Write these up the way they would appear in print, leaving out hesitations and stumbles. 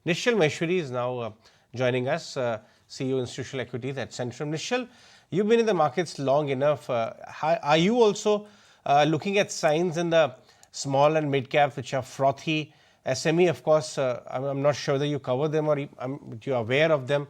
Nishal Maheshwari is now joining us, CEO Institutional Equities at Centrum. Nishal, you've been in the markets long enough. Are you also looking at signs in the small and mid cap which are frothy? SME, of course, I'm not sure whether you cover them or you're aware of them.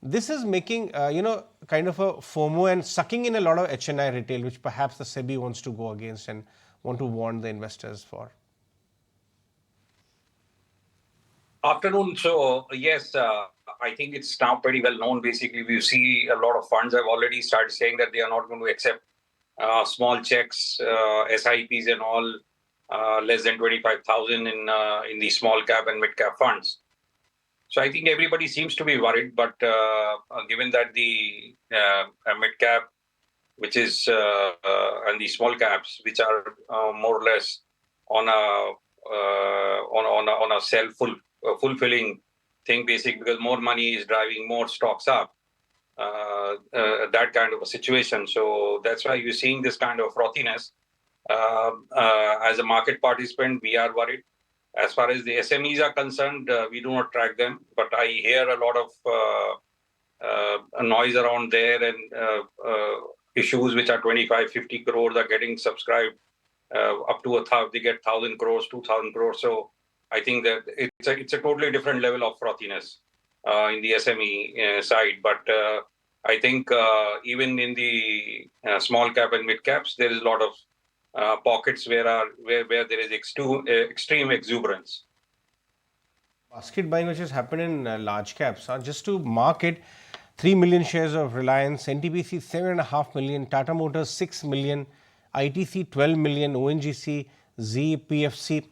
This is making, kind of a FOMO and sucking in a lot of HNI retail, which perhaps the SEBI wants to go against and want to warn the investors for. Afternoon. So yes, I think it's now pretty well known. Basically, we see a lot of funds have already started saying that they are not going to accept small checks, SIPs and all, less than 25,000 in the small cap and mid cap funds. So I think everybody seems to be worried, but given that the mid cap, which is and the small caps, which are more or less on a fulfilling thing, basically, because more money is driving more stocks up. That kind of a situation. So that's why you're seeing this kind of frothiness. As a market participant, we are worried. As far as the SMEs are concerned, we do not track them, but I hear a lot of noise around there, and issues which are 25, 50 crores are getting subscribed up to they get 1,000 crores, 2,000 crores. So I think that it's a totally different level of frothiness in the SME side. But I think even in the small cap and mid caps, there is a lot of pockets where there is extreme exuberance. Basket buying which has happened in large caps. Just to mark it, 3 million shares of Reliance, NTPC 7.5 million, Tata Motors 6 million, ITC 12 million, ONGC, Z, PFC,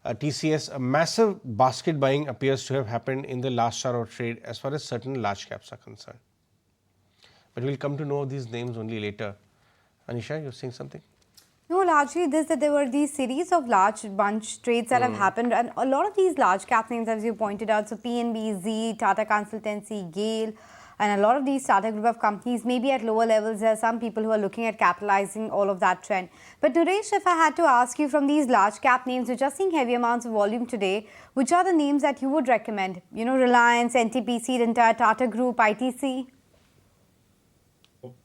TCS. A massive basket buying appears to have happened in the last hour of trade as far as certain large caps are concerned. But we'll come to know these names only later. Anisha, you're saying something? No, largely this, that there were these series of large bunch trades that have happened, and a lot of these large cap names, as you pointed out, so PNB, Z, Tata Consultancy, GAIL, and a lot of these Tata group of companies may be at lower levels. There are some people who are looking at capitalizing all of that trend. But Naresh, if I had to ask you, from these large cap names which are seeing heavy amounts of volume today, which are the names that you would recommend? You know, Reliance, NTPC, the entire Tata group, ITC?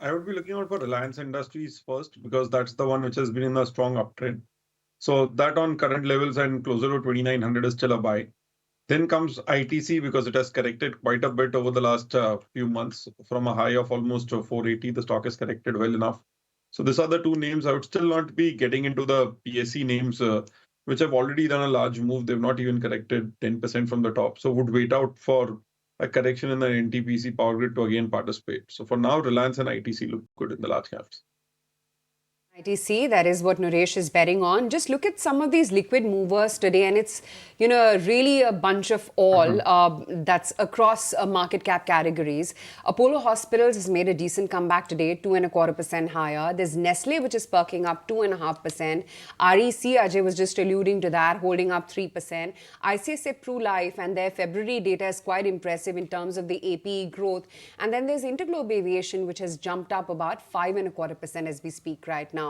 I would be looking out for Reliance Industries first, because that's the one which has been in a strong uptrend. So that on current levels and closer to 2,900 is still a buy. Then comes ITC, because it has corrected quite a bit over the last few months. From a high of almost 480, the stock has corrected well enough. So these are the two names. I would still not be getting into the PSE names, which have already done a large move. They've not even corrected 10% from the top. So would wait out for a correction in the NTPC Power Grid to again participate. So for now, Reliance and ITC look good in the large caps. ITC, that is what Naresh is betting on. Just look at some of these liquid movers today, and it's, you know, really a bunch of all that's across market cap categories. Apollo Hospitals has made a decent comeback today, 2.25% higher. There's Nestle, which is perking up 2.5%. REC, Ajay was just alluding to that, holding up 3%. ICICI Pru Life, and their February data is quite impressive in terms of the APE growth. And then there's Interglobe Aviation, which has jumped up about 5.25% as we speak right now.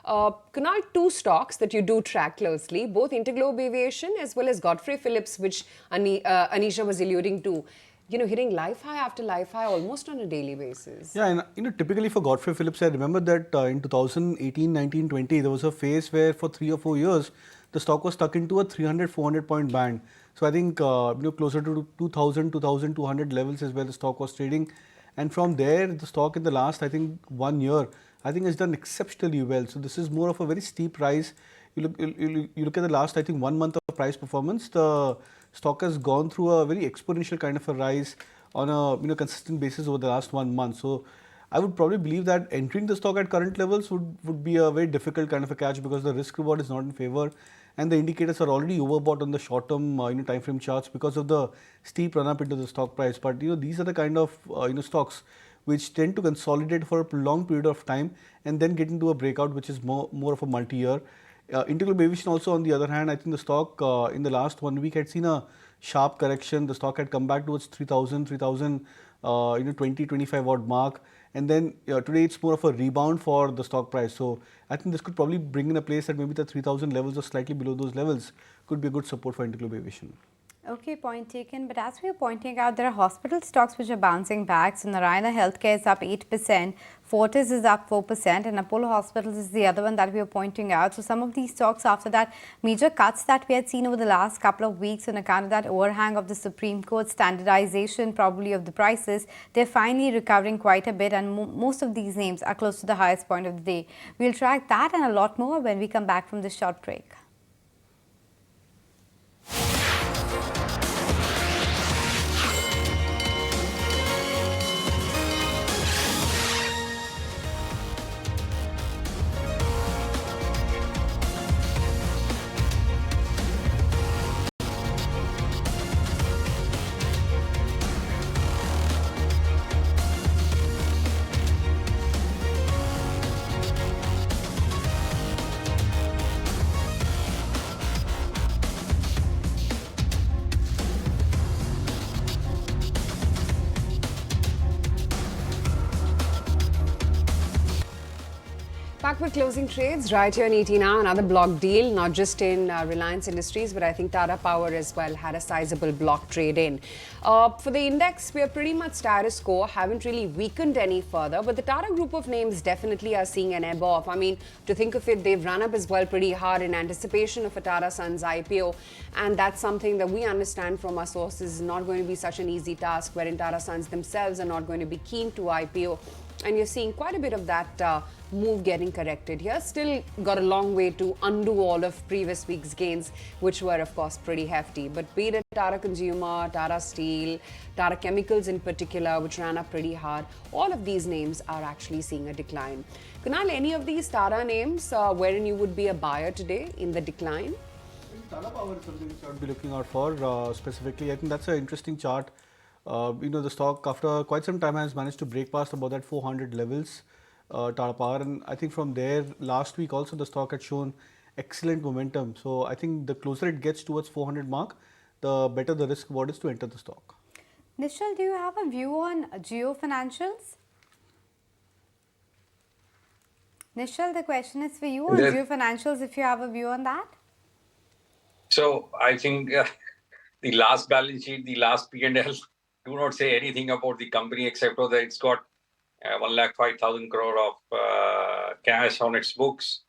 Kunal, two stocks that you do track closely, both Interglobe Aviation as well as Godfrey Phillips, which Anisha was alluding to, you know, hitting life high after life high almost on a daily basis. Yeah, and you know, typically for Godfrey Phillips, I remember that in 2018, 19, 20, there was a phase where for 3 or 4 years, the stock was stuck into a 300, 400 point band. So I think closer to 2,000, 2,200 levels is where the stock was trading. And from there, the stock in the last, I think, 1 year, I think has done exceptionally well. So this is more of a very steep rise. You look at the last, I think, 1 month of price performance, the stock has gone through a very exponential kind of a rise on a consistent basis over the last 1 month. So I would probably believe that entering the stock at current levels would be a very difficult kind of a catch, because the risk reward is not in favor, and the indicators are already overbought on the short term time frame charts because of the steep run up into the stock price. But these are the kind of stocks which tend to consolidate for a long period of time and then get into a breakout, which is more of a multi-year. Interglobe Aviation also, on the other hand, I think the stock in the last 1 week had seen a sharp correction. The stock had come back towards 3,000, 20, 25 odd mark. And then today it's more of a rebound for the stock price. So I think this could probably bring in a place that maybe the 3,000 levels or slightly below those levels could be a good support for Interglobe Aviation. Okay, point taken. But as we were pointing out, there are hospital stocks which are bouncing back. So Narayana Healthcare is up 8%, Fortis is up 4%, and Apollo Hospitals is the other one that we were pointing out. So some of these stocks, after that major cuts that we had seen over the last couple of weeks on account of that overhang of the Supreme Court standardization probably of the prices, they're finally recovering quite a bit, and most of these names are close to the highest point of the day. We'll track that and a lot more when we come back from this short break. Back with closing trades right here in ET Now. Another block deal, not just in Reliance Industries, but I think Tata Power as well had a sizable block trade in. For the index, we are pretty much status quo, haven't really weakened any further, but the Tata group of names definitely are seeing an ebb off. I mean, to think of it, they've run up as well pretty hard in anticipation of a Tata Sons IPO, and that's something that we understand from our sources is not going to be such an easy task, wherein Tata Sons themselves are not going to be keen to IPO. And you're seeing quite a bit of that move getting corrected here. Still got a long way to undo all of previous week's gains, which were, of course, pretty hefty. But be it Tata Consumer, Tata Steel, Tata Chemicals in particular, which ran up pretty hard, all of these names are actually seeing a decline. Kunal, any of these Tata names wherein you would be a buyer today in the decline? Tata Power is something which I would be looking out for specifically. I think that's an interesting chart. The stock after quite some time has managed to break past about that 400 levels, Tata Power, and I think from there last week also the stock had shown excellent momentum. So I think the closer it gets towards 400 mark, the better the risk reward is to enter the stock. Nishal, do you have a view on Jio Financials? Nishal, the question is for you on Jio Financials, if you have a view on that. So I think the last balance sheet, the last P&L do not say anything about the company except that it's got 1,05,000 crore of cash on its books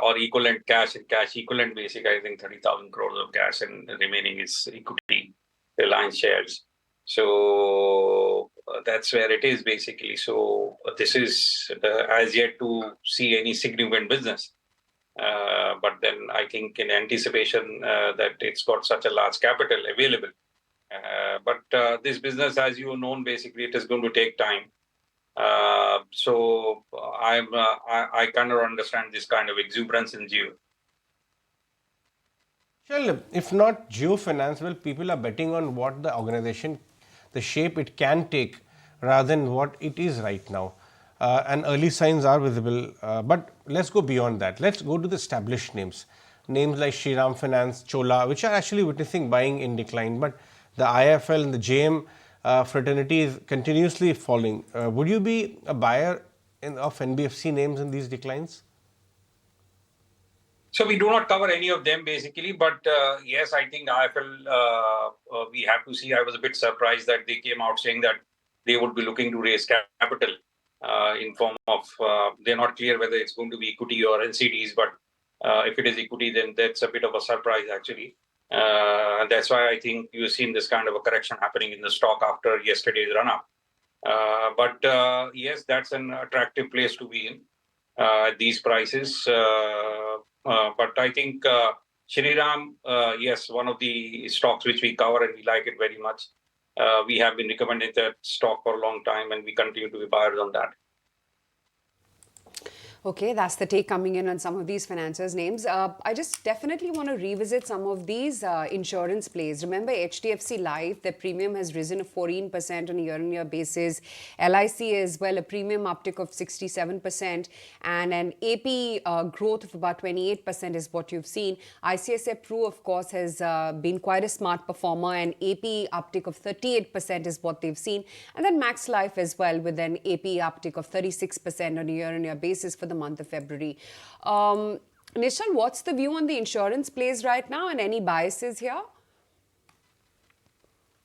or equivalent cash and cash equivalent basic. I think 30,000 crores of cash and the remaining is equity, Reliance shares. So that's where it is basically. So this is as yet to see any significant business. But then I think in anticipation that it's got such a large capital available. But this business, as you know, basically it is going to take time. So I kind of understand this kind of exuberance in Jio. Well, if not Jio Finance, well, people are betting on what the organization, the shape it can take rather than what it is right now. And early signs are visible. But let's go beyond that. Let's go to the established names. Names like Shriram Finance, Chola, which are actually witnessing buying in decline. But the IFL and the JM fraternity is continuously falling. Would you be a buyer of NBFC names in these declines? So we do not cover any of them basically, but yes, I think IFL, we have to see. I was a bit surprised that they came out saying that they would be looking to raise capital in form of, they're not clear whether it's going to be equity or NCDs, but if it is equity, then that's a bit of a surprise actually. And that's why I think you've seen this kind of a correction happening in the stock after yesterday's run up. But yes, that's an attractive place to be in at these prices. But I think Shriram, yes, one of the stocks which we cover and we like it very much. We have been recommending that stock for a long time and we continue to be buyers on that. Okay, that's the take coming in on some of these financiers' names. I just definitely want to revisit some of these insurance plays. Remember HDFC Life, their premium has risen 14% on a year-on-year basis. LIC as well, a premium uptick of 67% and an AP growth of about 28% is what you've seen. ICICI Pru, of course, has been quite a smart performer and AP uptick of 38% is what they've seen. And then Max Life as well with an AP uptick of 36% on a year-on-year basis for the month of February. Nishal, what's the view on the insurance plays right now and any biases here?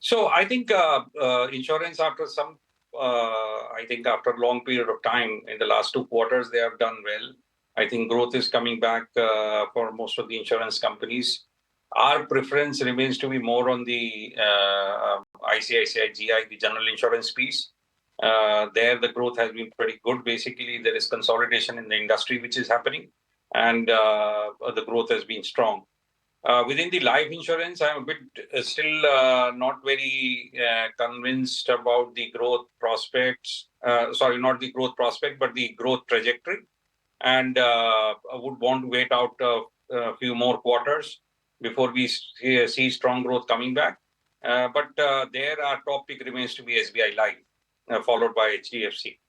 So I think insurance after after a long period of time in the last 2 quarters, they have done well. I think growth is coming back for most of the insurance companies. Our preference remains to be more on the ICICI GI, the general insurance piece. There, the growth has been pretty good. Basically, there is consolidation in the industry which is happening, and the growth has been strong. Within the life insurance, I'm a bit still not very convinced about the growth prospects. Sorry, not the growth prospect, but the growth trajectory. And I would want to wait out a few more quarters before we see strong growth coming back. But there, our top pick remains to be SBI Life, followed by HDFC.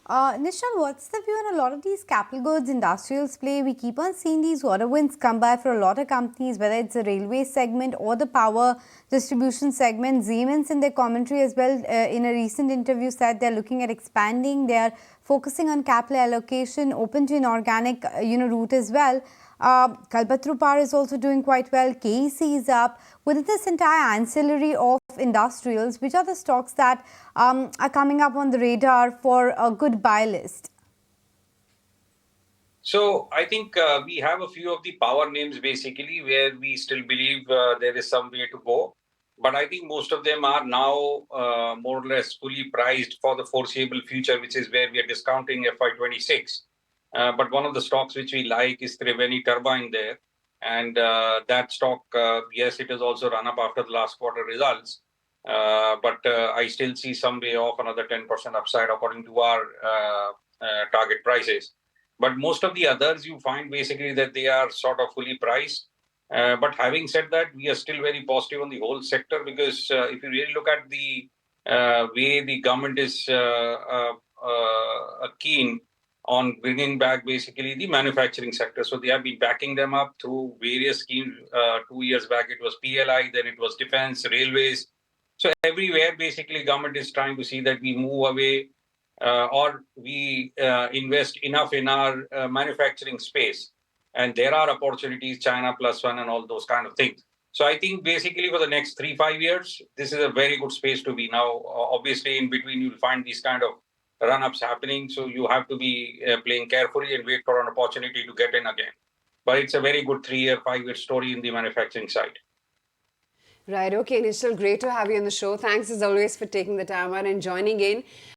Nishal, what's the view on a lot of these capital goods industrials play? We keep on seeing these order wins come by for a lot of companies, whether it's the railway segment or the power distribution segment. Siemens in their commentary as well in a recent interview said they're looking at expanding. They're focusing on capital allocation, open to inorganic route as well. Kalpataru Power is also doing quite well. KEC is up. Within this entire ancillary of industrials, which are the stocks that are coming up on the radar for a good buy list? So I think we have a few of the power names basically where we still believe there is some way to go. But I think most of them are now more or less fully priced for the foreseeable future, which is where we are discounting FY26. But one of the stocks which we like is Triveni Turbine there. And that stock, yes, it has also run up after the last quarter results. But I still see some way off another 10% upside according to our target prices. But most of the others, you find basically that they are sort of fully priced. But having said that, we are still very positive on the whole sector because if you really look at the way the government is keen on bringing back basically the manufacturing sector. So they have been backing them up through various schemes. 2 years back, it was PLI, then it was defense, railways. So everywhere, basically, government is trying to see that we move away or we invest enough in our manufacturing space. And there are opportunities, China plus one and all those kind of things. So I think basically for the next 3-5 years, this is a very good space to be. Now, obviously, in between, you'll find these kind of run-ups happening. So you have to be playing carefully and wait for an opportunity to get in again. But it's a very good 3-year, 5-year story in the manufacturing side. Right. Okay, Nishal, great to have you on the show. Thanks as always for taking the time out and joining in.